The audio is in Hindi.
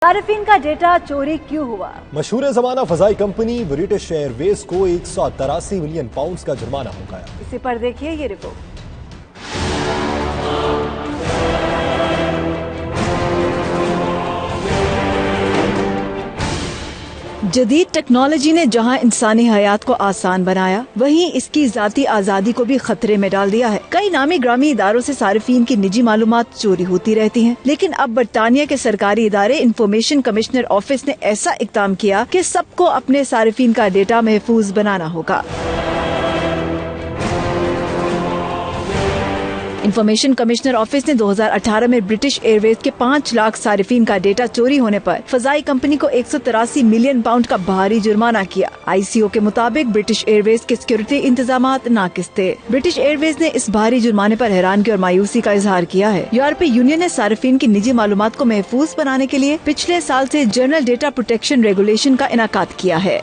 सार्फिन का डेटा चोरी क्यों हुआ? मशहूर जमाना फजाई कंपनी ब्रिटिश एयरवेज को 183 मिलियन पाउंड का जुर्माना हो गया। इसी पर देखिए ये रिपोर्ट। जदीद टेक्नोलॉजी ने जहां इंसानी हयात को आसान बनाया, वहीं इसकी जाती आज़ादी को भी खतरे में डाल दिया है। कई नामी ग्रामी इदारों से सार्फिन की निजी मालूमात चोरी होती रहती हैं, लेकिन अब बरतानिया के सरकारी इदारे इंफॉर्मेशन कमिश्नर ऑफिस ने ऐसा इक़दाम किया कि सबको अपने सार्फिन का डेटा महफूज बनाना होगा। इंफॉर्मेशन कमिश्नर ऑफिस ने 2018 में ब्रिटिश एयरवेज के 5 लाख सार्फिन का डेटा चोरी होने पर फजाई कंपनी को 183 मिलियन पाउंड का भारी जुर्माना किया। आईसीओ के मुताबिक ब्रिटिश एयरवेज के सिक्योरिटी इंतजामात नाकिस थे। ब्रिटिश एयरवेज ने इस भारी जुर्माने पर हैरानगी और मायूसी का इजहार किया है। यूरोपीय यूनियन ने सार्फिन की निजी मालूमात को महफूज बनाने के लिए पिछले साल से जनरल डेटा प्रोटेक्शन रेगुलेशन का इनाकाद किया है।